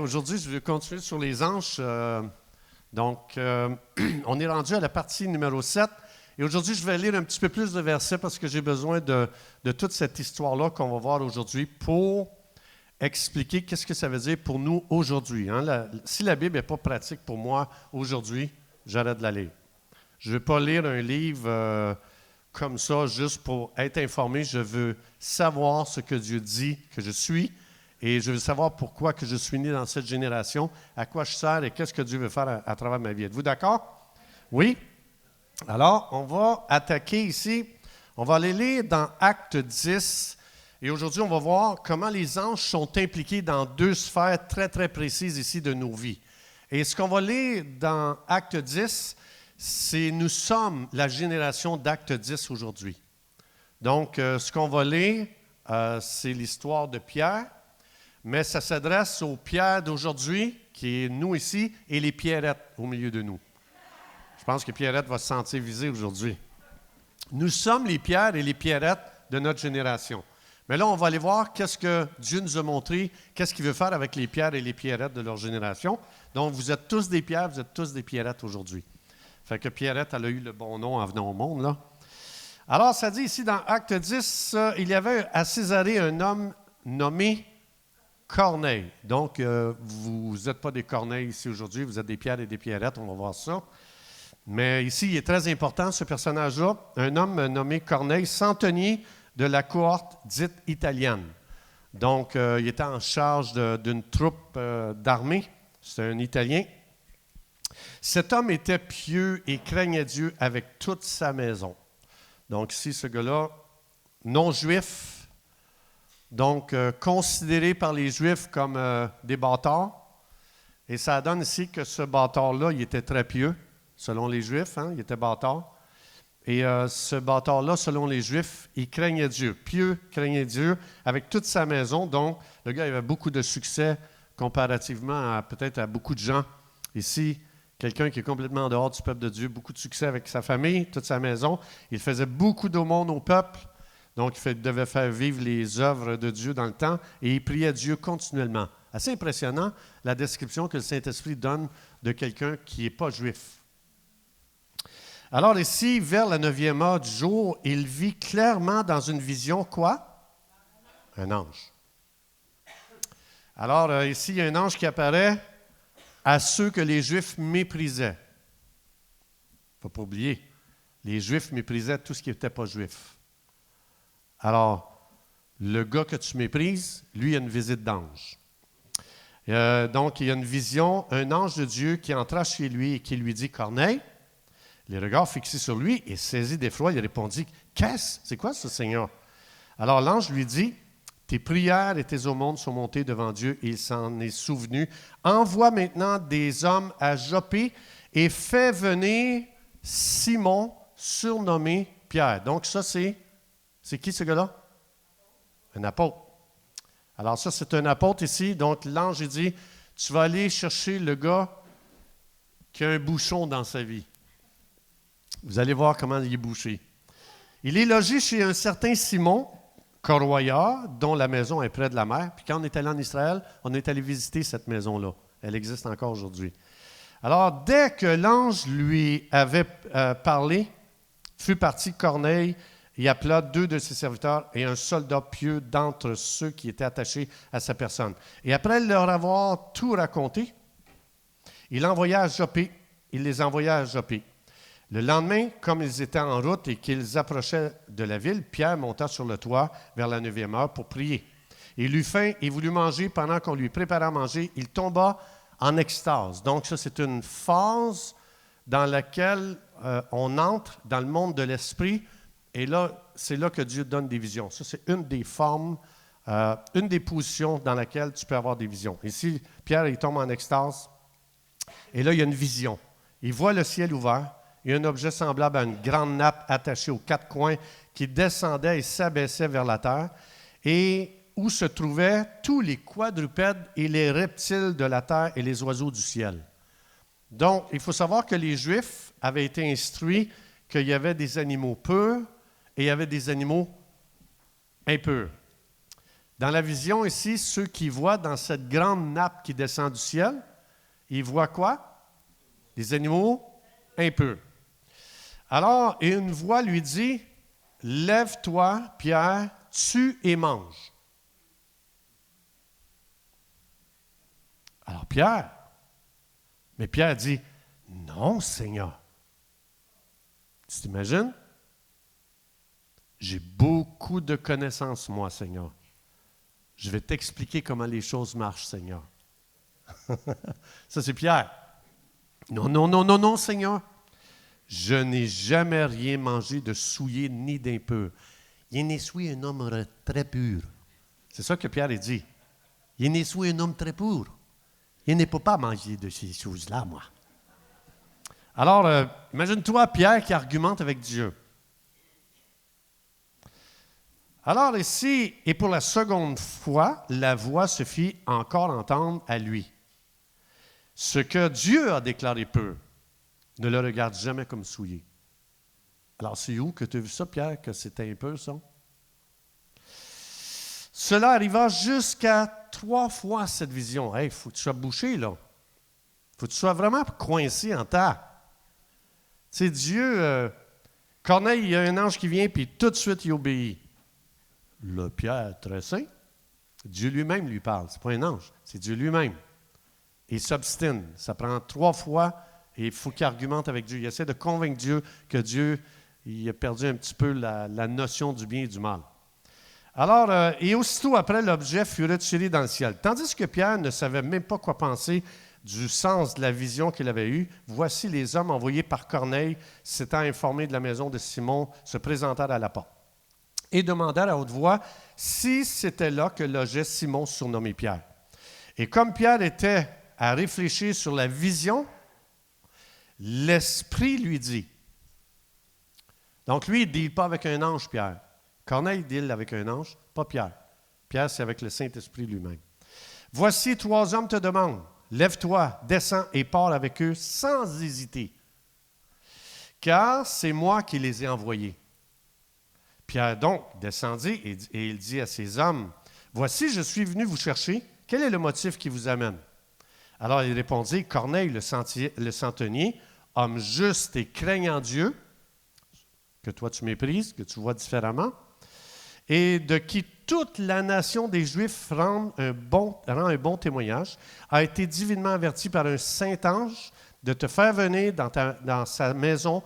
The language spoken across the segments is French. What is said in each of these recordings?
Aujourd'hui, je vais continuer sur les anges. On est rendu à la partie numéro 7. Et aujourd'hui, je vais lire un petit peu plus de versets parce que j'ai besoin de toute cette histoire-là qu'on va voir aujourd'hui pour expliquer qu'est-ce que ça veut dire pour nous aujourd'hui. Si la Bible n'est pas pratique pour moi aujourd'hui, j'arrête de la lire. Je ne veux pas lire un livre comme ça juste pour être informé. Je veux savoir ce que Dieu dit que je suis. Et je veux savoir pourquoi que je suis né dans cette génération, à quoi je sers et qu'est-ce que Dieu veut faire à travers ma vie. Êtes-vous d'accord? Oui? Alors, on va attaquer ici. On va aller lire dans Acte 10. Et aujourd'hui, on va voir comment les anges sont impliqués dans deux sphères très, très précises ici de nos vies. Et ce qu'on va lire dans Acte 10, c'est nous sommes la génération d'Acte 10 aujourd'hui. Donc, ce qu'on va lire, c'est l'histoire de Pierre. Mais ça s'adresse aux Pierres d'aujourd'hui, qui est nous ici, et les Pierrettes au milieu de nous. Je pense que Pierrette va se sentir visée aujourd'hui. Nous sommes les Pierres et les Pierrettes de notre génération. Mais là, on va aller voir qu'est-ce que Dieu nous a montré, qu'est-ce qu'il veut faire avec les Pierres et les Pierrettes de leur génération. Donc, vous êtes tous des Pierres, vous êtes tous des Pierrettes aujourd'hui. Fait que Pierrette, elle a eu le bon nom en venant au monde, là. Alors, ça dit ici dans Acte 10, il y avait à Césarée un homme nommé Corneille. Donc, vous n'êtes pas des Corneilles ici aujourd'hui, vous êtes des Pierres et des Pierrettes, on va voir ça. Mais ici, il est très important, ce personnage-là, un homme nommé Corneille, centenier de la cohorte dite italienne. Donc, il était en charge d'une troupe d'armée, c'est un Italien. Cet homme était pieux et craignait Dieu avec toute sa maison. Donc, ici, ce gars-là, non-juif, donc, considéré par les Juifs comme des bâtards. Et ça donne ici que ce bâtard-là, il était très pieux, selon les Juifs, il était bâtard. Et ce bâtard-là, selon les Juifs, il craignait Dieu. Pieux, craignait Dieu, avec toute sa maison. Donc, le gars il avait beaucoup de succès comparativement à peut-être à beaucoup de gens. Ici, quelqu'un qui est complètement en dehors du peuple de Dieu, beaucoup de succès avec sa famille, toute sa maison. Il faisait beaucoup d'aumônes au peuple. Donc, il devait faire vivre les œuvres de Dieu dans le temps et il priait Dieu continuellement. Assez impressionnant, la description que le Saint-Esprit donne de quelqu'un qui n'est pas juif. Alors ici, vers la 9e heure du jour, il vit clairement dans une vision quoi? Un ange. Alors ici, il y a un ange qui apparaît à ceux que les Juifs méprisaient. Il ne faut pas oublier, les Juifs méprisaient tout ce qui n'était pas juif. Alors, le gars que tu méprises, lui, il a une visite d'ange. Donc, il y a une vision, un ange de Dieu qui entra chez lui et qui lui dit « Corneille ». Les regards fixés sur lui et saisi d'effroi, il répondit « Qu'est-ce? C'est quoi ce Seigneur? » Alors, l'ange lui dit « Tes prières et tes aumônes sont montées devant Dieu et il s'en est souvenu. Envoie maintenant des hommes à Joppé et fais venir Simon, surnommé Pierre. » Donc, ça, c'est qui ce gars-là? Un apôtre. Alors ça, c'est un apôtre ici. Donc l'ange dit, tu vas aller chercher le gars qui a un bouchon dans sa vie. Vous allez voir comment il est bouché. Il est logé chez un certain Simon, corroyeur, dont la maison est près de la mer. Puis quand on est allé en Israël, on est allé visiter cette maison-là. Elle existe encore aujourd'hui. Alors, dès que l'ange lui avait parlé, fut parti Corneille. Il appela 2 de ses serviteurs et un soldat pieux d'entre ceux qui étaient attachés à sa personne. Et après leur avoir tout raconté, il les envoya à Joppé. Le lendemain, comme ils étaient en route et qu'ils approchaient de la ville, Pierre monta sur le toit vers la 9e heure pour prier. Il eut faim et voulut manger. Pendant qu'on lui préparait à manger, il tomba en extase. Donc ça, c'est une phase dans laquelle on entre dans le monde de l'esprit. Et là, c'est là que Dieu donne des visions. Ça, c'est une des formes, une des positions dans laquelle tu peux avoir des visions. Ici, Pierre, il tombe en extase. Et là, il y a une vision. Il voit le ciel ouvert. Il y a un objet semblable à une grande nappe attachée aux 4 coins qui descendait et s'abaissait vers la terre et où se trouvaient tous les quadrupèdes et les reptiles de la terre et les oiseaux du ciel. Donc, il faut savoir que les Juifs avaient été instruits qu'il y avait des animaux purs et il y avait des animaux impurs. Dans la vision ici, ceux qui voient dans cette grande nappe qui descend du ciel, ils voient quoi? Des animaux impurs. Alors, une voix lui dit, « Lève-toi, Pierre, tue et mange. » Alors mais Pierre dit, « Non, Seigneur. » Tu t'imagines? J'ai beaucoup de connaissances, moi, Seigneur. Je vais t'expliquer comment les choses marchent, Seigneur. Ça, c'est Pierre. Non, non, non, non, non, Seigneur. Je n'ai jamais rien mangé de souillé ni d'impur. Il n'est souillé un homme très pur. C'est ça que Pierre a dit. Il n'est souillé un homme très pur. Il ne peut pas manger de ces choses-là, moi. Alors, imagine-toi Pierre qui argumente avec Dieu. Alors ici, et pour la seconde fois, la voix se fit encore entendre à lui. Ce que Dieu a déclaré pur, ne le regarde jamais comme souillé. Alors, c'est où que tu as vu ça, Pierre, que c'était impur, ça? Cela arriva jusqu'à 3 fois cette vision. Hey, il faut que tu sois bouché, là. Il faut que tu sois vraiment coincé en terre. Tu sais, Dieu, Corneille, il y a un ange qui vient, puis tout de suite, il obéit. Le Pierre, très saint, Dieu lui-même lui parle. Ce n'est pas un ange, c'est Dieu lui-même. Il s'obstine. Ça prend 3 fois et il faut qu'il argumente avec Dieu. Il essaie de convaincre Dieu que Dieu il a perdu un petit peu la notion du bien et du mal. Alors, et aussitôt après, l'objet fut retiré dans le ciel. Tandis que Pierre ne savait même pas quoi penser du sens de la vision qu'il avait eue, voici les hommes envoyés par Corneille, s'étant informés de la maison de Simon, se présentèrent à la porte et demandèrent à haute voix si c'était là que logeait Simon, surnommé Pierre. Et comme Pierre était à réfléchir sur la vision, l'Esprit lui dit. Donc lui, il ne deal pas avec un ange, Pierre. Corneille deal avec un ange, pas Pierre. Pierre, c'est avec le Saint-Esprit lui-même. Voici 3 hommes te demandent. Lève-toi, descends et pars avec eux sans hésiter. Car c'est moi qui les ai envoyés. Pierre donc descendit et il dit à ces hommes, voici, je suis venu vous chercher. Quel est le motif qui vous amène? Alors il répondit, Corneille, le centenier, homme juste et craignant Dieu, que toi tu méprises, que tu vois différemment, et de qui toute la nation des Juifs rend un bon témoignage, a été divinement averti par un saint ange de te faire venir dans sa maison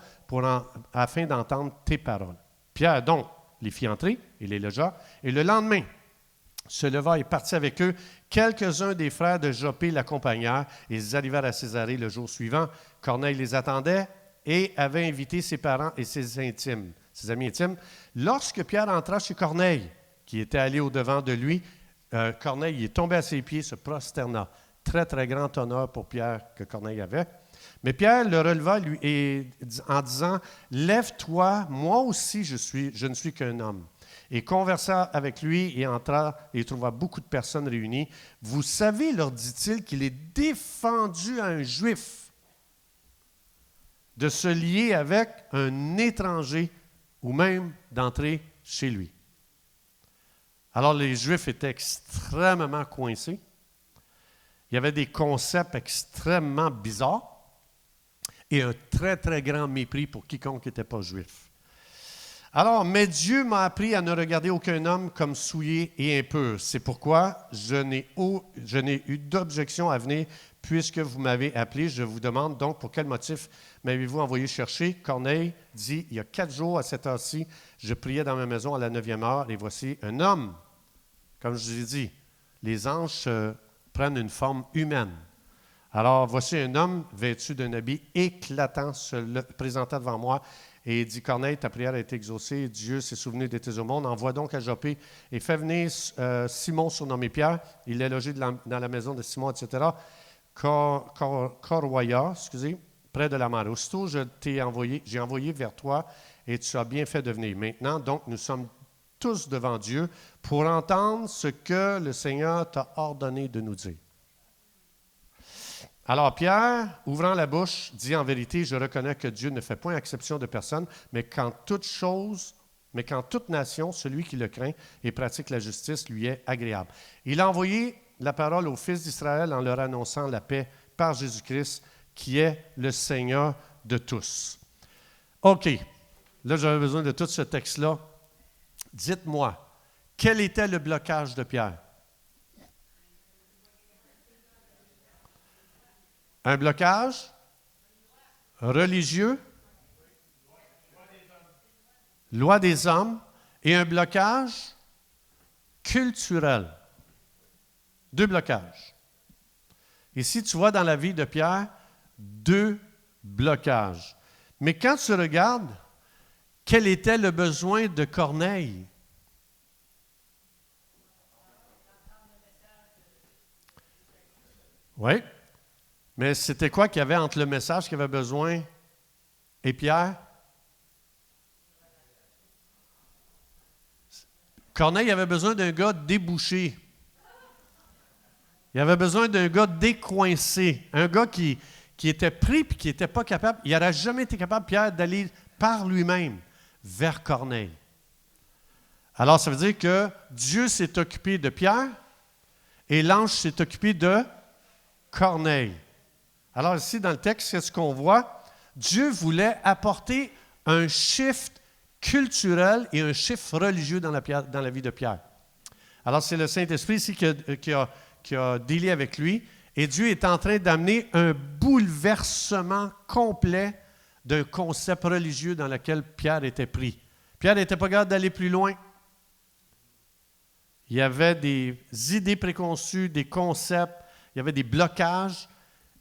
afin d'entendre tes paroles. Pierre donc les fit entrer et les logea, et le lendemain se leva et partit avec eux. Quelques-uns des frères de Joppé l'accompagnèrent, et ils arrivèrent à Césarée le jour suivant. Corneille les attendait et avait invité ses parents et ses amis intimes. Lorsque Pierre entra chez Corneille, qui était allé au-devant de lui, Corneille est tombé à ses pieds, se prosterna. Très, très grand honneur pour Pierre que Corneille avait. Mais Pierre le releva en disant, « Lève-toi, moi aussi je ne suis qu'un homme. » Et conversa avec lui et entra et trouva beaucoup de personnes réunies. « Vous savez, leur dit-il, qu'il est défendu à un Juif de se lier avec un étranger ou même d'entrer chez lui. » Alors les Juifs étaient extrêmement coincés. Il y avait des concepts extrêmement bizarres et un très, très grand mépris pour quiconque n'était pas juif. Alors, mais Dieu m'a appris à ne regarder aucun homme comme souillé et impur. C'est pourquoi je n'ai eu d'objection à venir puisque vous m'avez appelé. Je vous demande donc pour quel motif m'avez-vous envoyé chercher? Corneille dit, il y a 4 jours à cette heure-ci, je priais dans ma maison à la 9e heure et voici un homme. Comme je vous ai dit, les anges prennent une forme humaine. Alors, voici un homme vêtu d'un habit éclatant se présentant devant moi et dit, Corneille, ta prière a été exaucée, Dieu s'est souvenu de tes aumônes, envoie donc à Joppé et fais venir Simon, surnommé Pierre, il est logé dans la maison de Simon, etc., Corroya, près de la mer. Aussitôt, j'ai envoyé vers toi et tu as bien fait de venir. Maintenant, donc, nous sommes tous devant Dieu pour entendre ce que le Seigneur t'a ordonné de nous dire. Alors Pierre, ouvrant la bouche, dit en vérité, je reconnais que Dieu ne fait point exception de personne, mais mais qu'en toute nation, celui qui le craint et pratique la justice lui est agréable. Il a envoyé la parole aux fils d'Israël en leur annonçant la paix par Jésus-Christ, qui est le Seigneur de tous. OK, là j'avais besoin de tout ce texte-là. Dites-moi, quel était le blocage de Pierre? Un blocage religieux, loi des hommes, et un blocage culturel. Deux blocages. Ici, tu vois dans la vie de Pierre, deux blocages. Mais quand tu regardes, quel était le besoin de Corneille? Oui. Mais c'était quoi qu'il y avait entre le message qu'il avait besoin et Pierre? Corneille avait besoin d'un gars débouché. Il avait besoin d'un gars décoincé. Un gars qui était pris et qui n'était pas capable. Il n'aurait jamais été capable, Pierre, d'aller par lui-même vers Corneille. Alors, ça veut dire que Dieu s'est occupé de Pierre et l'ange s'est occupé de Corneille. Alors ici, dans le texte, c'est ce qu'on voit. Dieu voulait apporter un shift culturel et un shift religieux dans la vie de Pierre. Alors, c'est le Saint-Esprit ici qui a dealé avec lui. Et Dieu est en train d'amener un bouleversement complet d'un concept religieux dans lequel Pierre était pris. Pierre n'était pas capable d'aller plus loin. Il y avait des idées préconçues, des concepts, il y avait des blocages.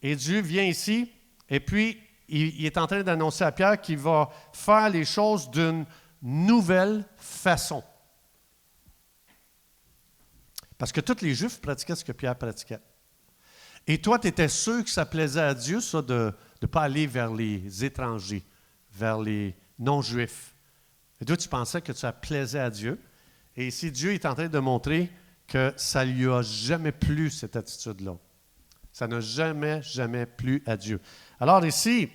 Et Dieu vient ici, et puis il est en train d'annoncer à Pierre qu'il va faire les choses d'une nouvelle façon. Parce que tous les Juifs pratiquaient ce que Pierre pratiquait. Et toi, tu étais sûr que ça plaisait à Dieu, ça, de ne pas aller vers les étrangers, vers les non-Juifs. Et toi, tu pensais que ça plaisait à Dieu. Et ici, Dieu est en train de montrer que ça ne lui a jamais plu, cette attitude-là. Ça n'a jamais, jamais plu à Dieu. Alors ici,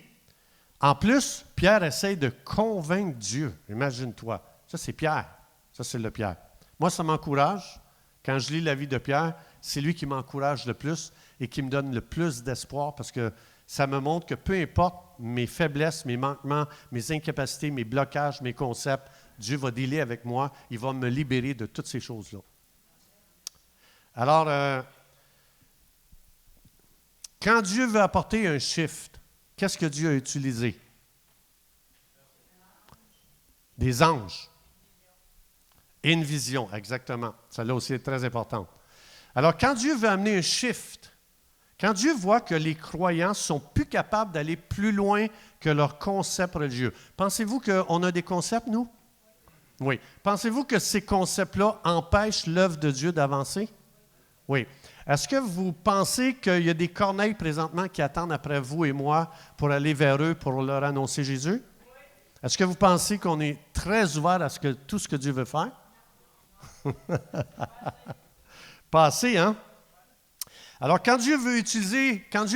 en plus, Pierre essaye de convaincre Dieu. Imagine-toi. Ça, c'est Pierre. Ça, c'est le Pierre. Moi, ça m'encourage. Quand je lis la vie de Pierre, c'est lui qui m'encourage le plus et qui me donne le plus d'espoir parce que ça me montre que peu importe mes faiblesses, mes manquements, mes incapacités, mes blocages, mes concepts, Dieu va dealer avec moi. Il va me libérer de toutes ces choses-là. Alors, quand Dieu veut apporter un shift, qu'est-ce que Dieu a utilisé? Des anges. Et une vision, exactement. Celle-là aussi est très importante. Alors, quand Dieu veut amener un shift, quand Dieu voit que les croyants ne sont plus capables d'aller plus loin que leurs concepts religieux, pensez-vous qu'on a des concepts, nous? Oui. Pensez-vous que ces concepts-là empêchent l'œuvre de Dieu d'avancer? Oui. Est-ce que vous pensez qu'il y a des corneilles présentement qui attendent après vous et moi pour aller vers eux, pour leur annoncer Jésus? Est-ce que vous pensez qu'on est très ouvert à tout ce que Dieu veut faire? Pas assez, hein? Alors, quand Dieu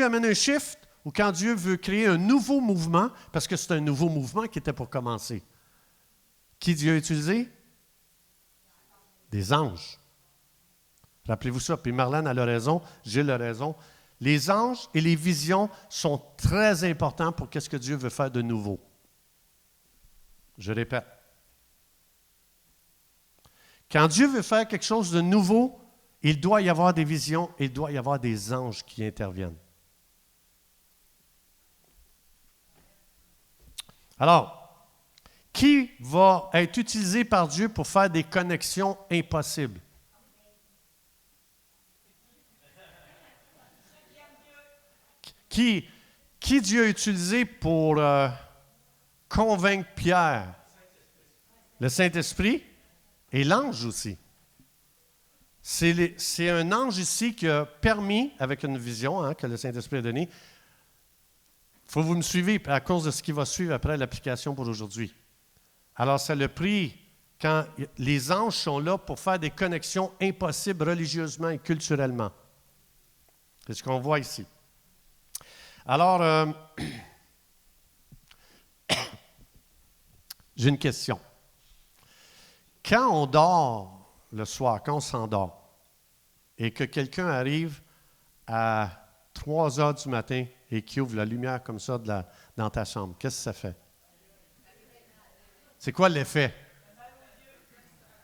amène un shift ou quand Dieu veut créer un nouveau mouvement, parce que c'est un nouveau mouvement qui était pour commencer, qui Dieu a utilisé? Des anges. Rappelez-vous ça. Puis Marlène a raison, Gilles a raison. Les anges et les visions sont très importants pour ce que Dieu veut faire de nouveau. Je répète. Quand Dieu veut faire quelque chose de nouveau, il doit y avoir des visions, il doit y avoir des anges qui interviennent. Alors, qui va être utilisé par Dieu pour faire des connexions impossibles? Qui Dieu a utilisé pour convaincre Pierre? Le Saint-Esprit et l'ange aussi. C'est un ange ici qui a permis, avec une vision que le Saint-Esprit a donnée, il faut que vous me suivez à cause de ce qui va suivre après l'application pour aujourd'hui. Alors, ça le pris quand les anges sont là pour faire des connexions impossibles religieusement et culturellement. C'est ce qu'on voit ici. Alors, j'ai une question. Quand on dort le soir, quand on s'endort, et que quelqu'un arrive à 3 heures du matin et qui ouvre la lumière comme ça dans ta chambre, qu'est-ce que ça fait? C'est quoi l'effet?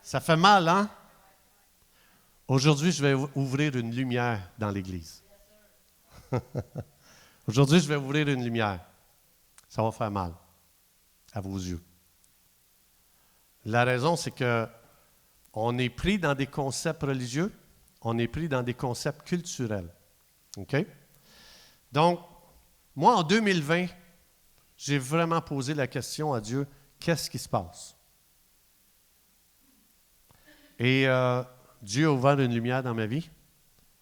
Ça fait mal, hein? Aujourd'hui, je vais ouvrir une lumière dans l'Église. Aujourd'hui, je vais ouvrir une lumière. Ça va faire mal à vos yeux. La raison, c'est que on est pris dans des concepts religieux, on est pris dans des concepts culturels. OK? Donc, moi, en 2020, j'ai vraiment posé la question à Dieu, qu'est-ce qui se passe? Et Dieu a ouvert une lumière dans ma vie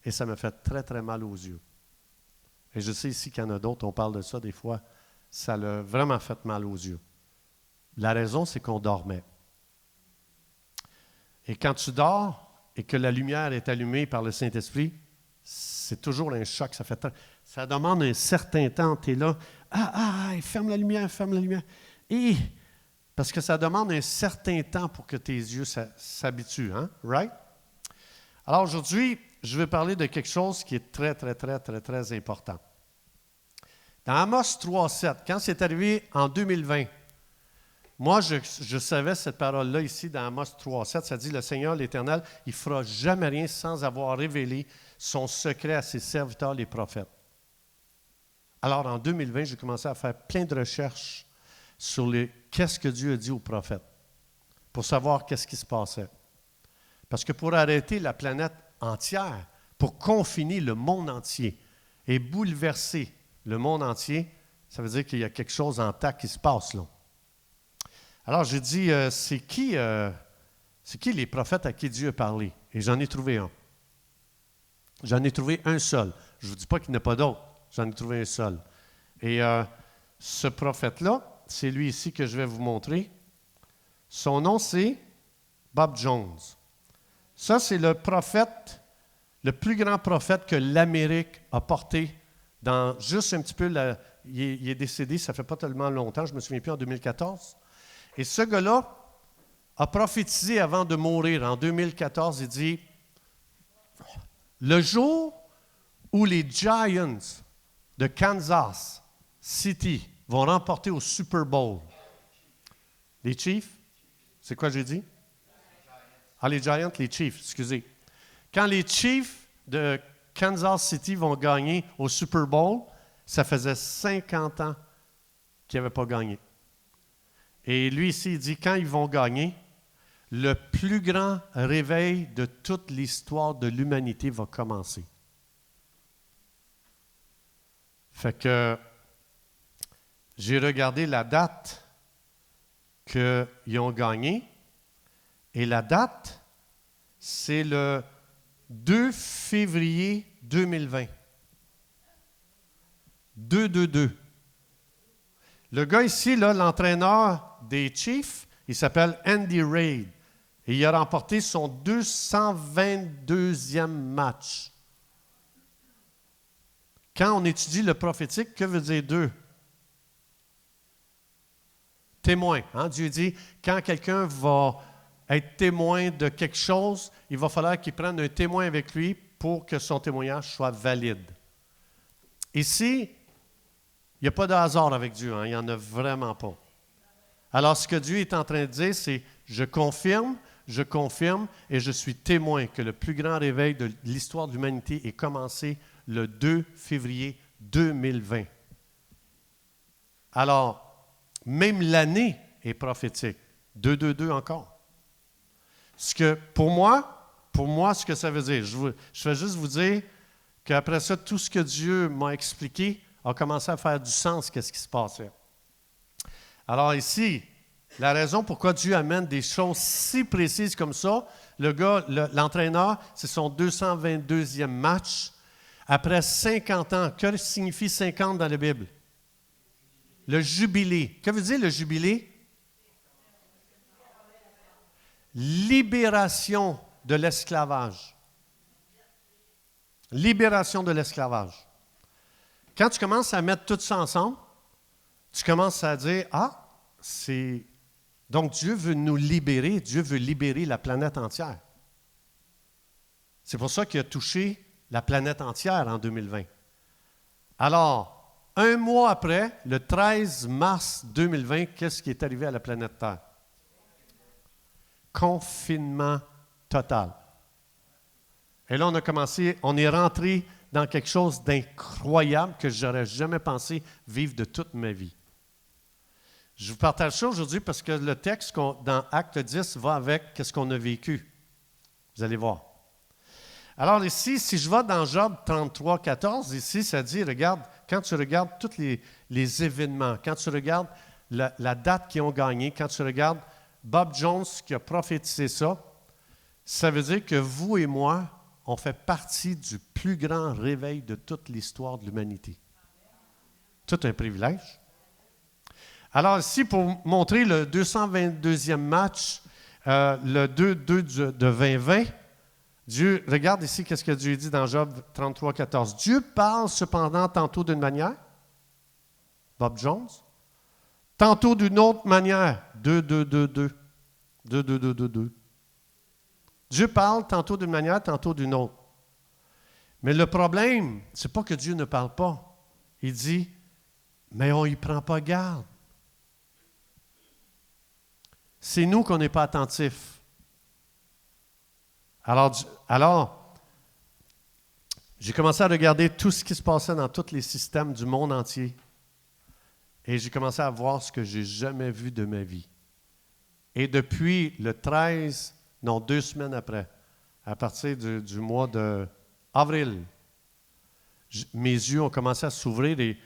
et ça m'a fait très, très mal aux yeux. Et je sais ici qu'il y en a d'autres, on parle de ça des fois, ça l'a vraiment fait mal aux yeux. La raison, c'est qu'on dormait. Et quand tu dors et que la lumière est allumée par le Saint-Esprit, c'est toujours un choc. Ça demande un certain temps. Tu es là, ferme la lumière. Et parce que ça demande un certain temps pour que tes yeux s'habituent, hein? Right? Alors aujourd'hui, je vais parler de quelque chose qui est très, très, très, très, très important. Dans Amos 3,7, quand c'est arrivé en 2020, moi, je savais cette parole-là ici dans Amos 3,7, ça dit « Le Seigneur, l'Éternel, il ne fera jamais rien sans avoir révélé son secret à ses serviteurs, les prophètes. » Alors, en 2020, j'ai commencé à faire plein de recherches sur qu'est-ce que Dieu a dit aux prophètes, pour savoir qu'est-ce qui se passait. Parce que pour arrêter la planète entière, pour confiner le monde entier et bouleverser le monde entier, ça veut dire qu'il y a quelque chose en tas qui se passe là. Alors, j'ai dit, c'est qui les prophètes à qui Dieu a parlé? Et j'en ai trouvé un. J'en ai trouvé un seul. Je ne vous dis pas qu'il n'y en a pas d'autres. J'en ai trouvé un seul. Et ce prophète-là, c'est lui ici que je vais vous montrer. Son nom, c'est Bob Jones. Ça, c'est le prophète, le plus grand prophète que l'Amérique a porté dans juste un petit peu, il est décédé, ça ne fait pas tellement longtemps, je ne me souviens plus, en 2014. Et ce gars-là a prophétisé avant de mourir. En 2014, il dit, le jour où les Giants de Kansas City vont remporter au Super Bowl, les Chiefs, c'est quoi j'ai dit? Les Giants, les Chiefs, excusez. Quand les Chiefs de Kansas City vont gagner au Super Bowl, ça faisait 50 ans qu'ils n'avaient pas gagné. Et lui ici, il dit, quand ils vont gagner, le plus grand réveil de toute l'histoire de l'humanité va commencer. Fait que j'ai regardé la date qu'ils ont gagné, et la date, c'est le 2 février 2020. 2-2-2. Le gars ici, là, l'entraîneur des Chiefs, il s'appelle Andy Reid. Et il a remporté son 222e match. Quand on étudie le prophétique, que veut dire 2? Témoin. Hein? Dieu dit, quand quelqu'un va être témoin de quelque chose, il va falloir qu'il prenne un témoin avec lui pour que son témoignage soit valide. Ici, il n'y a pas de hasard avec Dieu, hein? Il n'y en a vraiment pas. Alors, ce que Dieu est en train de dire, c'est « je confirme et je suis témoin que le plus grand réveil de l'histoire de l'humanité est commencé le 2 février 2020. » Alors, même l'année est prophétique. 2-2-2 encore. Ce que, pour moi, ce que ça veut dire, je vais juste vous dire qu'après ça, tout ce que Dieu m'a expliqué a commencé à faire du sens, qu'est-ce qui se passait. Alors ici, la raison pourquoi Dieu amène des choses si précises comme ça, l'entraîneur, c'est son 222e match. Après 50 ans, que signifie 50 dans la Bible? Le jubilé. Que veut dire le jubilé? Libération de l'esclavage. Libération de l'esclavage. Quand tu commences à mettre tout ça ensemble, tu commences à dire, c'est Donc, Dieu veut nous libérer. Dieu veut libérer la planète entière. C'est pour ça qu'il a touché la planète entière en 2020. Alors, un mois après, le 13 mars 2020, qu'est-ce qui est arrivé à la planète Terre? Confinement total. Et là, on est rentré dans quelque chose d'incroyable que je n'aurais jamais pensé vivre de toute ma vie. Je vous partage ça aujourd'hui parce que le texte dans Acte 10 va avec ce qu'on a vécu. Vous allez voir. Alors ici, si je vais dans Job 33, 14, ici, ça dit, regarde, quand tu regardes tous les événements, quand tu regardes la date qu'ils ont gagnée, quand tu regardes Bob Jones qui a prophétisé ça, ça veut dire que vous et moi, on fait partie du plus grand réveil de toute l'histoire de l'humanité. Tout un privilège. Alors ici, pour montrer le 222e match, le 2-2 de 2020, Dieu, regarde ici qu'est-ce que Dieu dit dans Job 33, 14. Dieu parle cependant tantôt d'une manière, Bob Jones, tantôt d'une autre manière, 2-2-2-2, 2-2-2-2-2. Dieu parle tantôt d'une manière, tantôt d'une autre. Mais le problème, ce n'est pas que Dieu ne parle pas. Il dit, mais on n'y prend pas garde. C'est nous qu'on n'est pas attentifs. Alors, j'ai commencé à regarder tout ce qui se passait dans tous les systèmes du monde entier. Et j'ai commencé à voir ce que je n'ai jamais vu de ma vie. Et depuis le 13, 2 semaines après, à partir du mois d'avril, mes yeux ont commencé à s'ouvrir et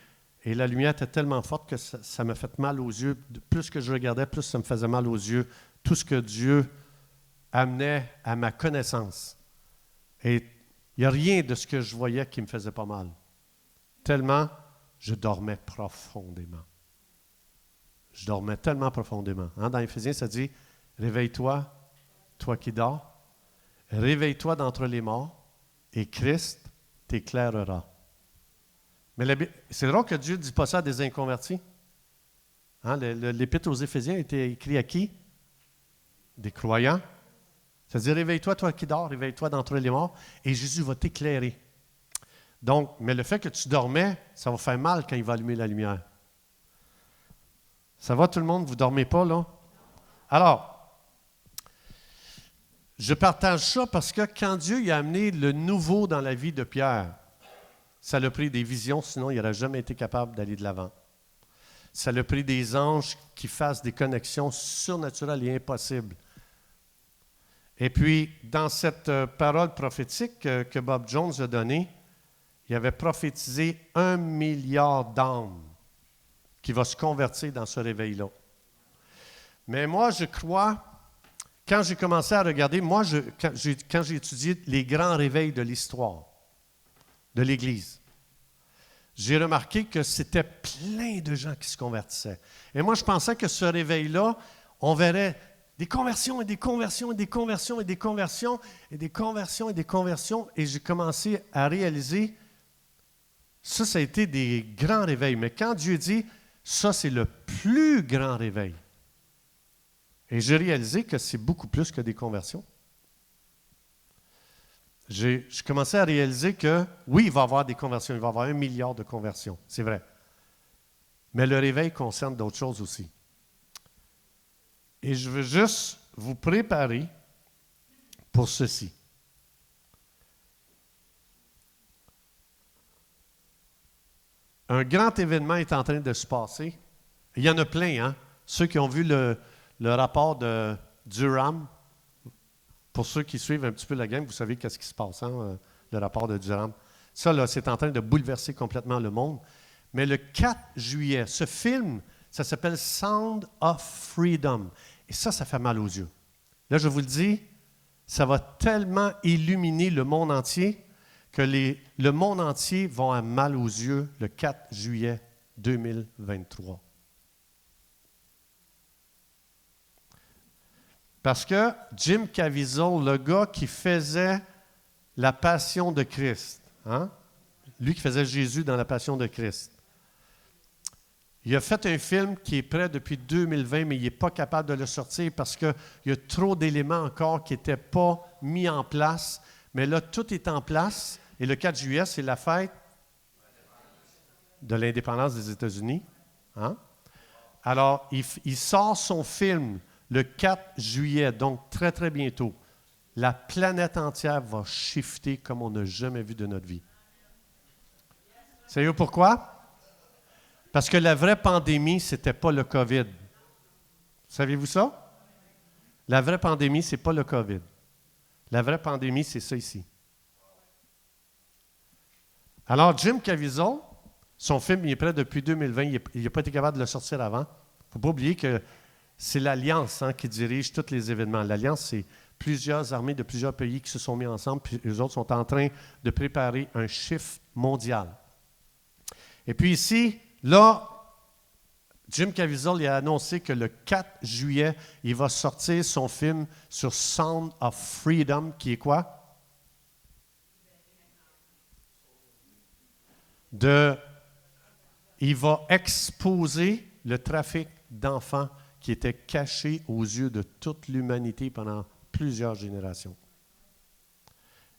la lumière était tellement forte que ça m'a fait mal aux yeux. Plus que je regardais, plus ça me faisait mal aux yeux. Tout ce que Dieu amenait à ma connaissance. Et il n'y a rien de ce que je voyais qui me faisait pas mal. Tellement, je dormais profondément. Je dormais tellement profondément. Dans Éphésiens, ça dit, réveille-toi, toi qui dors, réveille-toi d'entre les morts, et Christ t'éclairera. Mais c'est drôle que Dieu ne dit pas ça à des inconvertis. L'Épître aux Éphésiens a été écrit à qui? Des croyants. Ça dit, réveille-toi, toi qui dors, réveille-toi d'entre les morts, et Jésus va t'éclairer. Donc, mais le fait que tu dormais, ça va faire mal quand il va allumer la lumière. Ça va tout le monde? Vous ne dormez pas, là? Alors, je partage ça parce que quand Dieu a amené le nouveau dans la vie de Pierre, ça l'a pris des visions, sinon il n'aurait jamais été capable d'aller de l'avant. Ça l'a pris des anges qui fassent des connexions surnaturelles et impossibles. Et puis, dans cette parole prophétique que Bob Jones a donnée, il avait prophétisé 1 milliard d'âmes qui va se convertir dans ce réveil-là. Mais moi, je crois, quand j'ai commencé à regarder, quand j'ai étudié les grands réveils de l'histoire de l'Église, j'ai remarqué que c'était plein de gens qui se convertissaient. Et moi, je pensais que ce réveil-là, on verrait des conversions et des conversions et des conversions et des conversions et des conversions et des conversions. Et j'ai commencé à réaliser, ça a été des grands réveils. Mais quand Dieu dit, ça, c'est le plus grand réveil. Et j'ai réalisé que c'est beaucoup plus que des conversions. J'ai commencé à réaliser que, oui, il va y avoir des conversions, il va y avoir 1 milliard de conversions, c'est vrai. Mais le réveil concerne d'autres choses aussi. Et je veux juste vous préparer pour ceci. Un grand événement est en train de se passer. Il y en a plein, hein? Ceux qui ont vu le rapport de Durham, pour ceux qui suivent un petit peu la game, vous savez qu'est-ce qui se passe, le rapport de Durham. Ça, là, c'est en train de bouleverser complètement le monde. Mais le 4 juillet, ce film, ça s'appelle Sound of Freedom. Et ça fait mal aux yeux. Là, je vous le dis, ça va tellement illuminer le monde entier que le monde entier va avoir mal aux yeux le 4 juillet 2023. Parce que Jim Caviezel, le gars qui faisait la Passion de Christ, lui qui faisait Jésus dans la Passion de Christ, Il a fait un film qui est prêt depuis 2020, mais il n'est pas capable de le sortir parce qu'il y a trop d'éléments encore qui n'étaient pas mis en place. Mais là, tout est en place. Et le 4 juillet, c'est la fête de l'indépendance des États-Unis. Hein? Alors, il sort son film le 4 juillet, donc très, très bientôt. La planète entière va shifter comme on n'a jamais vu de notre vie. Savez-vous pourquoi? Parce que la vraie pandémie, ce n'était pas le COVID. Savez-vous ça? La vraie pandémie, ce n'est pas le COVID. La vraie pandémie, c'est ça ici. Alors, Jim Caviezel, son film, il est prêt depuis 2020. Il n'a pas été capable de le sortir avant. Il ne faut pas oublier que c'est l'Alliance qui dirige tous les événements. L'Alliance, c'est plusieurs armées de plusieurs pays qui se sont mis ensemble, puis les autres sont en train de préparer un shift mondial. Et puis ici, là, Jim Caviezel il a annoncé que le 4 juillet, il va sortir son film sur Sound of Freedom, qui est quoi? Il va exposer le trafic d'enfants qui était caché aux yeux de toute l'humanité pendant plusieurs générations.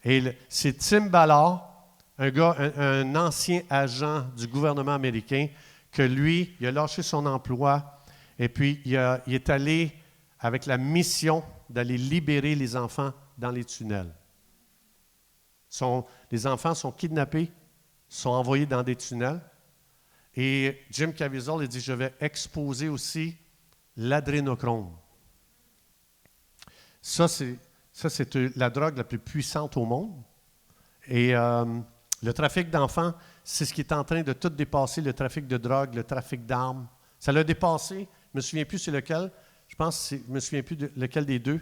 Et c'est Tim Ballard, un ancien agent du gouvernement américain, que lui, il a lâché son emploi et puis il est allé avec la mission d'aller libérer les enfants dans les tunnels. Les enfants sont kidnappés, sont envoyés dans des tunnels. Et Jim Caviezel a dit, je vais exposer aussi l'adrénochrome. Ça, c'est la drogue la plus puissante au monde. Et le trafic d'enfants, c'est ce qui est en train de tout dépasser, le trafic de drogue, le trafic d'armes. Ça l'a dépassé. Je ne me souviens plus c'est lequel. Je pense que je ne me souviens plus de lequel des deux.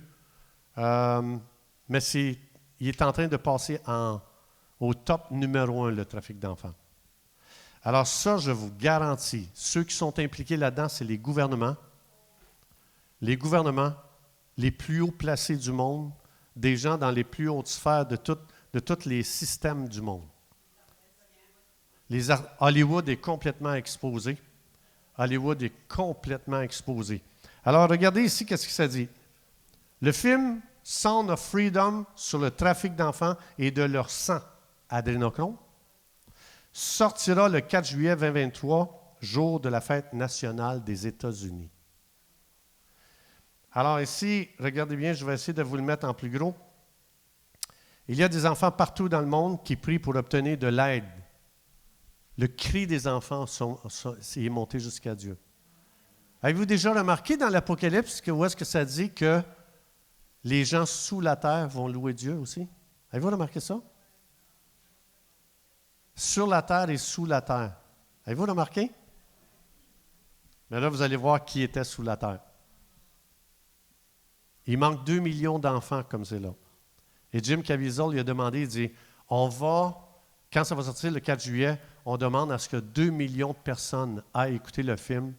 Mais il est en train de passer au top numéro 1, le trafic d'enfants. Alors ça, je vous garantis, ceux qui sont impliqués là-dedans, c'est les gouvernements. Les gouvernements, les plus hauts placés du monde, des gens dans les plus hautes sphères de tous les systèmes du monde. Hollywood est complètement exposé. Hollywood est complètement exposé. Alors, regardez ici, qu'est-ce que ça dit. Le film Sound of Freedom sur le trafic d'enfants et de leur sang, adrénochrome, sortira le 4 juillet 2023, jour de la fête nationale des États-Unis. Alors ici, regardez bien, je vais essayer de vous le mettre en plus gros. Il y a des enfants partout dans le monde qui prient pour obtenir de l'aide. Le cri des enfants est monté jusqu'à Dieu. Avez-vous déjà remarqué dans l'Apocalypse où est-ce que ça dit que les gens sous la terre vont louer Dieu aussi? Avez-vous remarqué ça? Sur la terre et sous la terre. Avez-vous remarqué? Mais là, vous allez voir qui était sous la terre. Il manque 2 millions d'enfants comme c'est là. Et Jim Caviezel lui a demandé, il dit, quand ça va sortir le 4 juillet, on demande à ce que 2 millions de personnes aillent écouter le film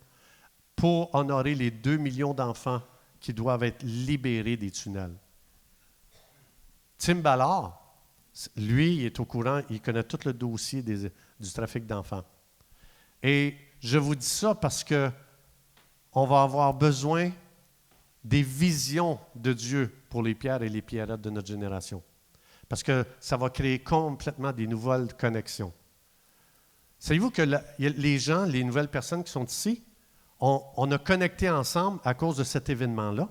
pour honorer les 2 millions d'enfants qui doivent être libérés des tunnels. Tim Ballard, lui, il est au courant, il connaît tout le dossier du trafic d'enfants. Et je vous dis ça parce que on va avoir besoin des visions de Dieu pour les pierres et les pierrettes de notre génération. Parce que ça va créer complètement des nouvelles connexions. Savez-vous que les gens, les nouvelles personnes qui sont ici, on a connecté ensemble à cause de cet événement-là?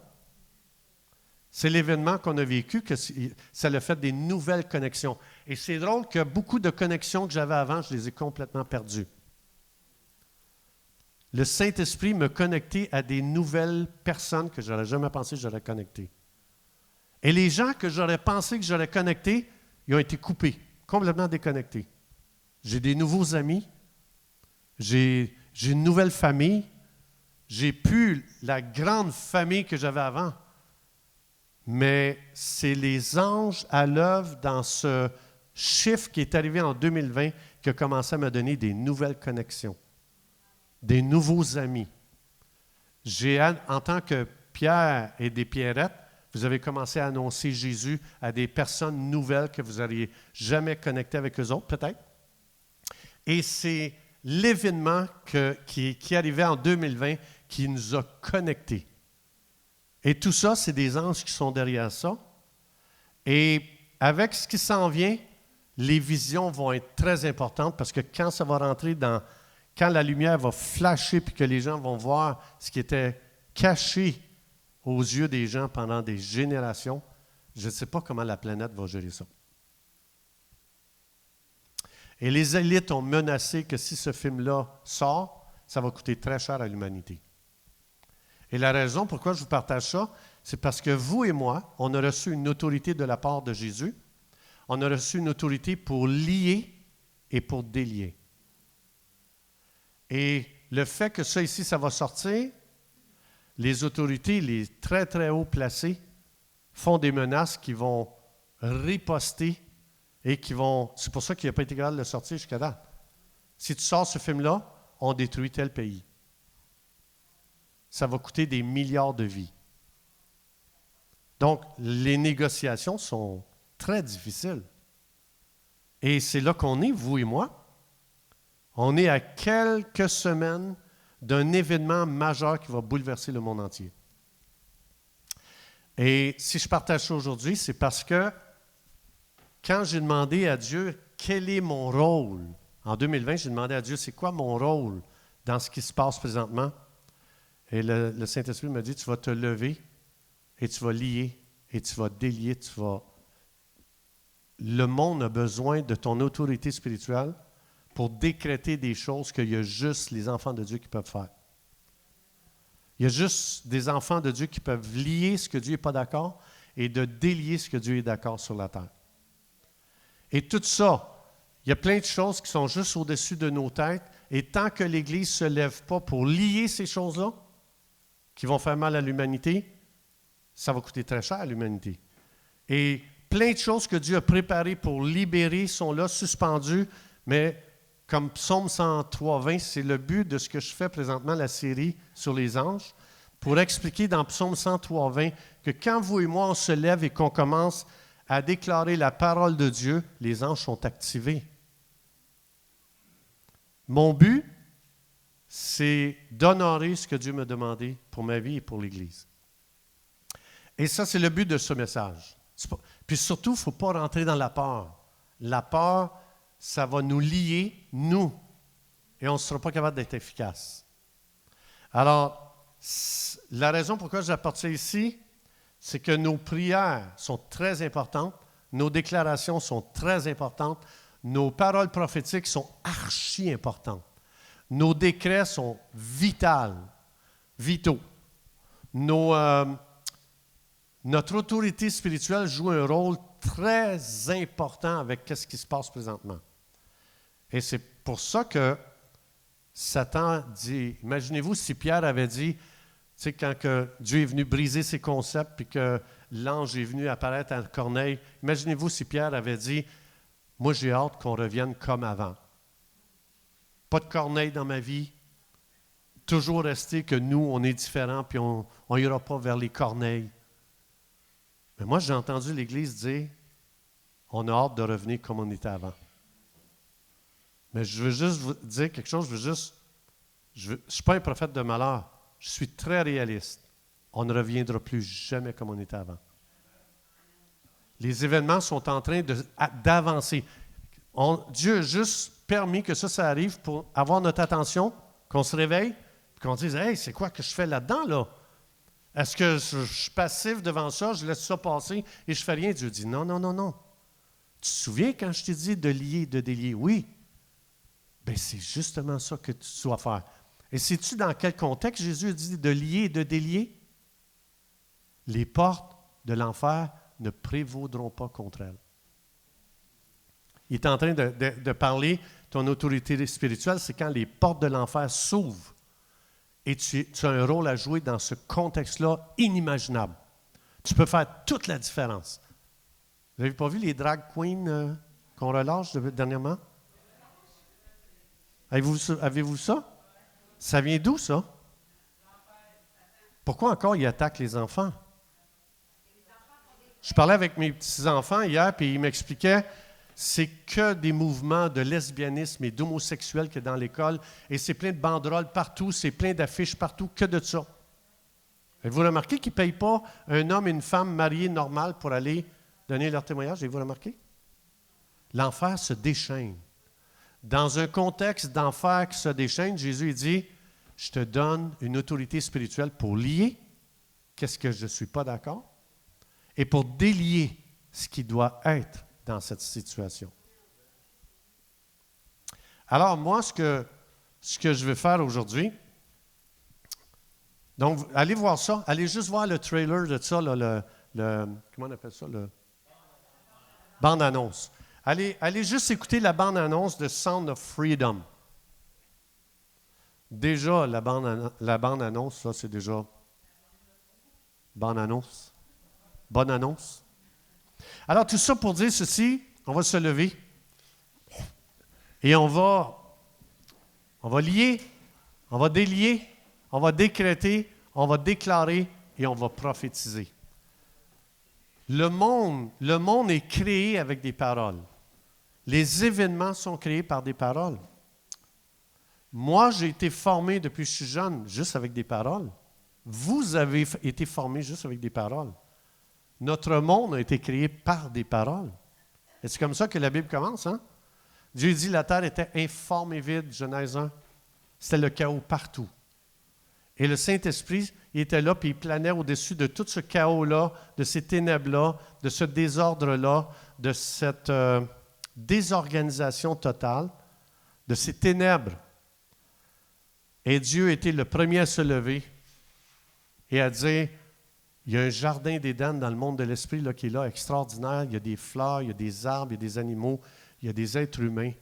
C'est l'événement qu'on a vécu, que ça a fait des nouvelles connexions. Et c'est drôle que beaucoup de connexions que j'avais avant, je les ai complètement perdues. Le Saint-Esprit me connectait à des nouvelles personnes que je n'aurais jamais pensé que j'aurais connectées. Et les gens que j'aurais pensé que j'aurais connectés, ils ont été coupés, complètement déconnectés. J'ai des nouveaux amis, j'ai une nouvelle famille, j'ai plus la grande famille que j'avais avant. Mais c'est les anges à l'œuvre dans ce chiffre qui est arrivé en 2020 qui a commencé à me donner des nouvelles connexions, des nouveaux amis. En tant que Pierre et des Pierrettes, vous avez commencé à annoncer Jésus à des personnes nouvelles que vous n'auriez jamais connectées avec eux autres, peut-être. Et c'est l'événement qui arrivait en 2020 qui nous a connectés. Et tout ça, c'est des anges qui sont derrière ça. Et avec ce qui s'en vient, les visions vont être très importantes parce que quand ça va rentrer quand la lumière va flasher puis que les gens vont voir ce qui était caché aux yeux des gens pendant des générations, je ne sais pas comment la planète va gérer ça. Et les élites ont menacé que si ce film-là sort, ça va coûter très cher à l'humanité. Et la raison pourquoi je vous partage ça, c'est parce que vous et moi, on a reçu une autorité de la part de Jésus. On a reçu une autorité pour lier et pour délier. Et le fait que ça ici, ça va sortir, les autorités, les très, très haut placés, font des menaces qui vont riposter et qui vont... C'est pour ça qu'il n'a pas été capable de le sortir jusqu'à date. Si tu sors ce film-là, on détruit tel pays. Ça va coûter des milliards de vies. Donc, les négociations sont très difficiles. Et c'est là qu'on est, vous et moi. On est à quelques semaines d'un événement majeur qui va bouleverser le monde entier. Et si je partage ça aujourd'hui, c'est parce que quand j'ai demandé à Dieu quel est mon rôle, en 2020, j'ai demandé à Dieu c'est quoi mon rôle dans ce qui se passe présentement. Et le Saint-Esprit m'a dit, tu vas te lever et tu vas lier et tu vas délier, Le monde a besoin de ton autorité spirituelle pour décréter des choses qu'il y a juste les enfants de Dieu qui peuvent faire. Il y a juste des enfants de Dieu qui peuvent lier ce que Dieu n'est pas d'accord et de délier ce que Dieu est d'accord sur la terre. Et tout ça, il y a plein de choses qui sont juste au-dessus de nos têtes et tant que l'Église ne se lève pas pour lier ces choses-là, qui vont faire mal à l'humanité, ça va coûter très cher à l'humanité. Et plein de choses que Dieu a préparées pour libérer sont là, suspendues, mais comme Psaume 103:20, c'est le but de ce que je fais présentement, la série sur les anges, pour expliquer dans Psaume 103:20 que quand vous et moi, on se lève et qu'on commence à déclarer la parole de Dieu, les anges sont activés. Mon but, c'est d'honorer ce que Dieu m'a demandé pour ma vie et pour l'Église. Et ça, c'est le but de ce message. Puis surtout, il ne faut pas rentrer dans la peur. La peur, ça va nous lier, nous, et on ne sera pas capable d'être efficace. Alors, la raison pourquoi j'apporte ça ici, c'est que nos prières sont très importantes, nos déclarations sont très importantes, nos paroles prophétiques sont archi importantes. Nos décrets sont vitaux. Notre autorité spirituelle joue un rôle très important avec ce qui se passe présentement. Et c'est pour ça que Satan dit, imaginez-vous si Pierre avait dit, tu sais, quand que Dieu est venu briser ses concepts puis que l'ange est venu apparaître à Corneille, imaginez-vous si Pierre avait dit, moi j'ai hâte qu'on revienne comme avant. Pas de Corneille dans ma vie. Toujours rester que nous, on est différents, puis on n'ira pas vers les Corneilles. Mais moi, j'ai entendu l'Église dire, on a hâte de revenir comme on était avant. Mais je veux juste vous dire quelque chose, je ne suis pas un prophète de malheur, je suis très réaliste. On ne reviendra plus jamais comme on était avant. Les événements sont en train d'avancer. Dieu a juste permis que ça arrive pour avoir notre attention, qu'on se réveille, qu'on dise « Hey, c'est quoi que je fais là-dedans, là? Est-ce que je suis passif devant ça, je laisse ça passer et je fais rien? » Dieu dit « Non, non, non, non. Tu te souviens quand je t'ai dit de lier, de délier? Oui. Bien, c'est justement ça que tu dois faire. Et sais-tu dans quel contexte Jésus a dit de lier et de délier? Les portes de l'enfer ne prévaudront pas contre elles. Il est en train de parler, ton autorité spirituelle, c'est quand les portes de l'enfer s'ouvrent et tu as un rôle à jouer dans ce contexte-là inimaginable. Tu peux faire toute la différence. Vous n'avez pas vu les drag queens qu'on relâche dernièrement? Avez-vous ça? Ça vient d'où, ça? Pourquoi encore ils attaquent les enfants? Je parlais avec mes petits-enfants hier, puis ils m'expliquaient, c'est que des mouvements de lesbianisme et d'homosexuels qu'il y a dans l'école, et c'est plein de banderoles partout, c'est plein d'affiches partout, que de ça. Avez-vous remarqué qu'ils ne payent pas un homme et une femme mariés normales pour aller donner leur témoignage? Avez-vous remarqué? L'enfer se déchaîne. Dans un contexte d'enfer qui se déchaîne, Jésus dit, je te donne une autorité spirituelle pour lier qu'est-ce que je ne suis pas d'accord et pour délier ce qui doit être dans cette situation. Alors, moi, ce que je vais faire aujourd'hui, donc, allez voir ça, allez juste voir le trailer de ça, là, comment on appelle ça, le bande-annonce. Allez juste écouter la bande-annonce de Sound of Freedom. Déjà, la bande-annonce, là, c'est déjà bande-annonce. Bonne annonce. Alors, tout ça pour dire ceci, on va se lever et on va lier, on va délier, on va décréter, on va déclarer et on va prophétiser. Le monde est créé avec des paroles. Les événements sont créés par des paroles. Moi, j'ai été formé depuis que je suis jeune juste avec des paroles. Vous avez été formés juste avec des paroles. Notre monde a été créé par des paroles. Et c'est comme ça que la Bible commence, hein? Dieu dit la terre était informe et vide, Genèse 1. C'était le chaos partout. Et le Saint-Esprit, il était là, puis il planait au-dessus de tout ce chaos-là, de ces ténèbres-là, de ce désordre-là, de cette désorganisation totale, de ces ténèbres. Et Dieu était le premier à se lever et à dire, il y a un jardin d'Éden dans le monde de l'esprit là, qui est là, extraordinaire. Il y a des fleurs, il y a des arbres, il y a des animaux, il y a des êtres humains.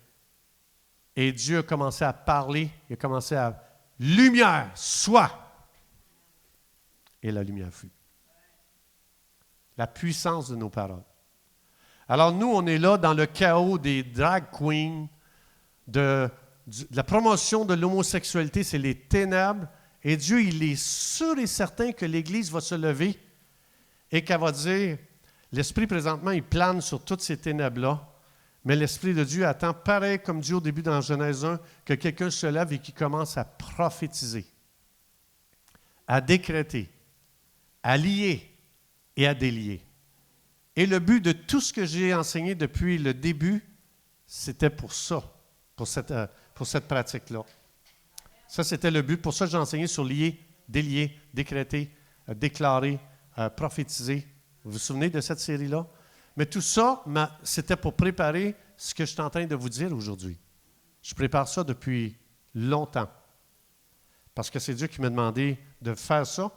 Et Dieu a commencé à parler, il a commencé à « Lumière, soit! » Et la lumière fut. La puissance de nos paroles. Alors nous, on est là dans le chaos des drag queens, de la promotion de l'homosexualité, c'est les ténèbres. Et Dieu, il est sûr et certain que l'Église va se lever et qu'elle va dire, l'Esprit présentement, il plane sur toutes ces ténèbres-là, mais l'Esprit de Dieu attend, pareil comme Dieu au début dans Genèse 1, que quelqu'un se lève et qui commence à prophétiser, à décréter, à lier et à délier. Et le but de tout ce que j'ai enseigné depuis le début, c'était pour ça, pour cette pratique-là. Ça, c'était le but. Pour ça, j'ai enseigné sur lier, délier, décréter, déclarer, prophétiser. Vous vous souvenez de cette série-là? Mais tout ça, c'était pour préparer ce que je suis en train de vous dire aujourd'hui. Je prépare ça depuis longtemps. Parce que c'est Dieu qui m'a demandé de faire ça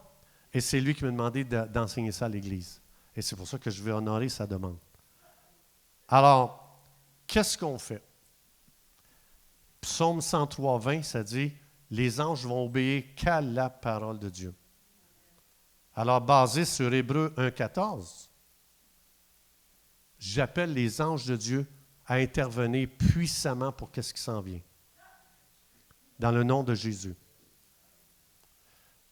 et c'est lui qui m'a demandé d'enseigner ça à l'Église. Et c'est pour ça que je vais honorer sa demande. Alors, qu'est-ce qu'on fait? Psaume 103, 20, ça dit « Les anges vont obéir qu'à la parole de Dieu. » Alors, basé sur Hébreux 1, 14, j'appelle les anges de Dieu à intervenir puissamment pour qu'est-ce qui s'en vient. Dans le nom de Jésus.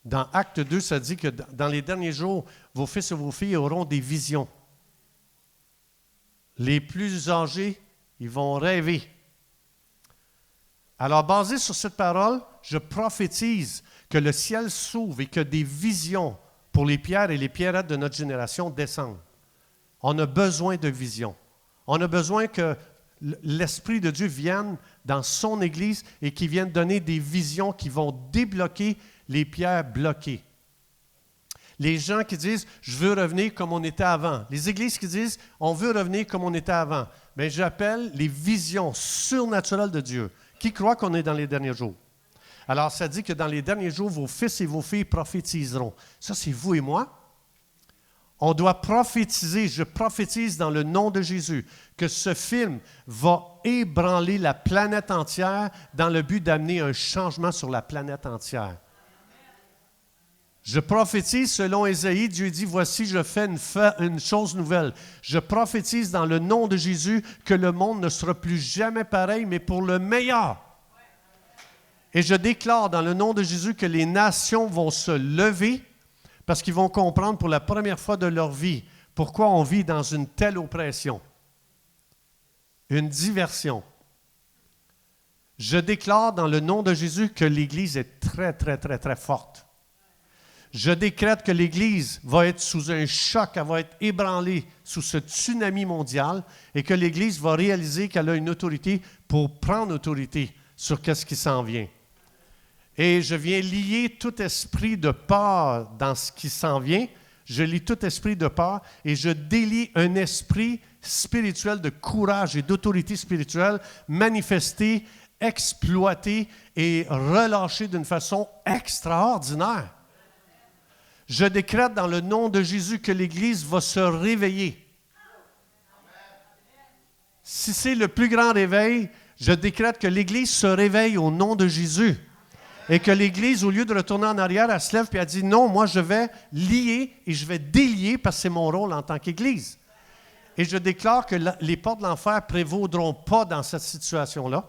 Dans Acte 2, ça dit que dans les derniers jours, vos fils et vos filles auront des visions. Les plus âgés, ils vont rêver. Alors, basé sur cette parole, je prophétise que le ciel s'ouvre et que des visions pour les pierres et les pierrettes de notre génération descendent. On a besoin de visions. On a besoin que l'Esprit de Dieu vienne dans son Église et qu'il vienne donner des visions qui vont débloquer les pierres bloquées. Les gens qui disent « je veux revenir comme on était avant ». Les églises qui disent « on veut revenir comme on était avant ». Bien, j'appelle les visions surnaturelles de Dieu. Qui croit qu'on est dans les derniers jours? Alors, ça dit que dans les derniers jours, vos fils et vos filles prophétiseront. Ça, c'est vous et moi. On doit prophétiser. Je prophétise dans le nom de Jésus que ce film va ébranler la planète entière dans le but d'amener un changement sur la planète entière. Je prophétise selon Ésaïe, Dieu dit, voici, je fais une chose nouvelle. Je prophétise dans le nom de Jésus que le monde ne sera plus jamais pareil, mais pour le meilleur. Et je déclare dans le nom de Jésus que les nations vont se lever parce qu'ils vont comprendre pour la première fois de leur vie pourquoi on vit dans une telle oppression. une diversion. Je déclare dans le nom de Jésus que l'Église est très, très, très, très forte. Je décrète que l'Église va être sous un choc, elle va être ébranlée sous ce tsunami mondial et que l'Église va réaliser qu'elle a une autorité pour prendre autorité sur ce qui s'en vient. Et je viens lier tout esprit de peur dans ce qui s'en vient. Je lie tout esprit de peur et je délie un esprit spirituel de courage et d'autorité spirituelle manifesté, exploité et relâché d'une façon extraordinaire. Je décrète dans le nom de Jésus que l'Église va se réveiller. Si c'est le plus grand réveil, je décrète que l'Église se réveille au nom de Jésus. Et que l'Église, au lieu de retourner en arrière, elle se lève et elle dit « Non, moi je vais lier et je vais délier parce que c'est mon rôle en tant qu'Église. » Et je déclare que les portes de l'enfer ne prévaudront pas dans cette situation-là.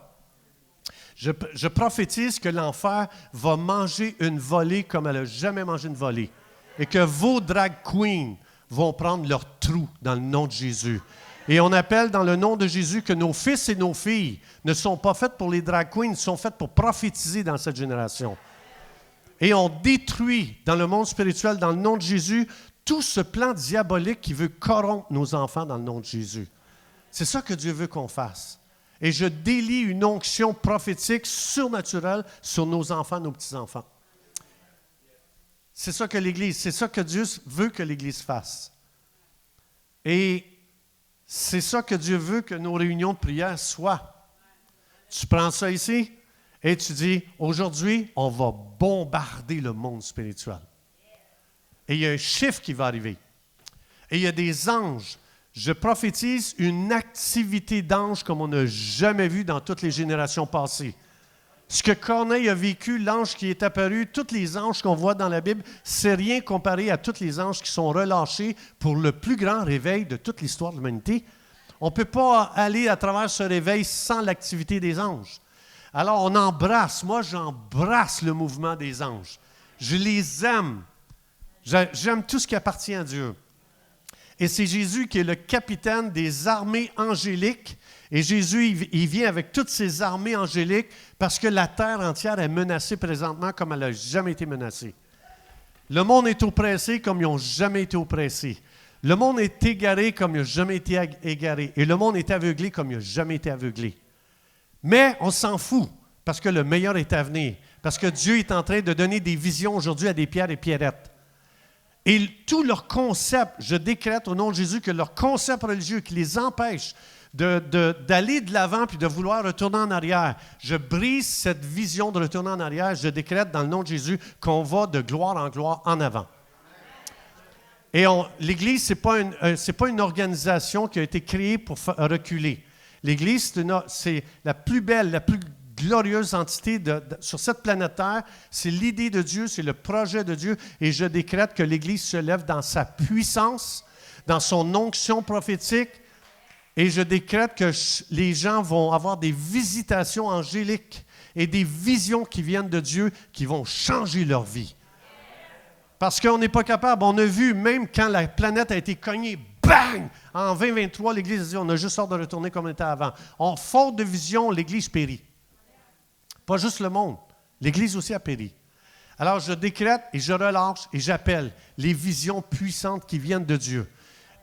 Je prophétise que l'enfer va manger une volée comme elle n'a jamais mangé une volée. Et que vos drag queens vont prendre leur trou dans le nom de Jésus. Et on appelle dans le nom de Jésus que nos fils et nos filles ne sont pas faits pour les drag queens, ils sont faits pour prophétiser dans cette génération. Et on détruit dans le monde spirituel, dans le nom de Jésus, tout ce plan diabolique qui veut corrompre nos enfants dans le nom de Jésus. C'est ça que Dieu veut qu'on fasse. Et je délie une onction prophétique surnaturelle sur nos enfants, nos petits-enfants. C'est ça que l'Église, c'est ça que Dieu veut que l'Église fasse. Et c'est ça que Dieu veut que nos réunions de prière soient. Tu prends ça ici et tu dis, aujourd'hui, on va bombarder le monde spirituel. Et il y a un chiffre qui va arriver. Et il y a des anges. Je prophétise une activité d'anges comme on n'a jamais vu dans toutes les générations passées. Ce que Corneille a vécu, l'ange qui est apparu, tous les anges qu'on voit dans la Bible, c'est rien comparé à tous les anges qui sont relâchés pour le plus grand réveil de toute l'histoire de l'humanité. On ne peut pas aller à travers ce réveil sans l'activité des anges. Alors on embrasse, moi j'embrasse le mouvement des anges. Je les aime. J'aime tout ce qui appartient à Dieu. Et c'est Jésus qui est le capitaine des armées angéliques. Et Jésus, il vient avec toutes ses armées angéliques parce que la terre entière est menacée présentement comme elle n'a jamais été menacée. Le monde est oppressé comme ils n'ont jamais été oppressés. Le monde est égaré comme il n'a jamais été égaré. Et le monde est aveuglé comme il n'a jamais été aveuglé. Mais on s'en fout parce que le meilleur est à venir. Parce que Dieu est en train de donner des visions aujourd'hui à des pierres et pierrettes. Et tout leur concept, je décrète au nom de Jésus que leur concept religieux qui les empêche d'aller de l'avant puis de vouloir retourner en arrière. Je brise cette vision de retourner en arrière. Je décrète dans le nom de Jésus qu'on va de gloire en gloire en avant. Et l'Église, ce n'est pas une organisation qui a été créée pour reculer. L'Église, c'est la plus belle, la plus glorieuse entité sur cette planète Terre. C'est l'idée de Dieu, c'est le projet de Dieu. Et je décrète que l'Église se lève dans sa puissance, dans son onction prophétique. Et je décrète que les gens vont avoir des visitations angéliques et des visions qui viennent de Dieu qui vont changer leur vie. Parce qu'on n'est pas capable. On a vu, même quand la planète a été cognée, bang! En 2023, l'Église a dit, on a juste hâte de retourner comme on était avant. En faute de vision, l'Église périt. Pas juste le monde. L'Église aussi a péri. Alors, je décrète et je relâche et j'appelle les visions puissantes qui viennent de Dieu.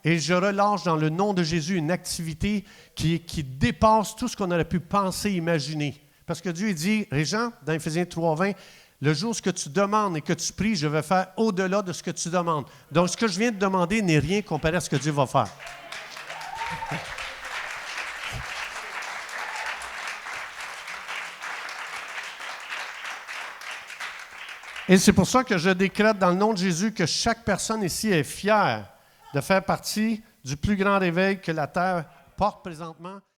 Et je relâche dans le nom de Jésus une activité qui dépasse tout ce qu'on aurait pu penser, imaginer. Parce que Dieu dit, Régent, dans Éphésiens 3:20, le jour où tu demandes et que tu pries, je vais faire au-delà de ce que tu demandes. Donc, ce que je viens de demander n'est rien comparé à ce que Dieu va faire. Et c'est pour ça que je décrète dans le nom de Jésus que chaque personne ici est fière de faire partie du plus grand réveil que la terre porte présentement.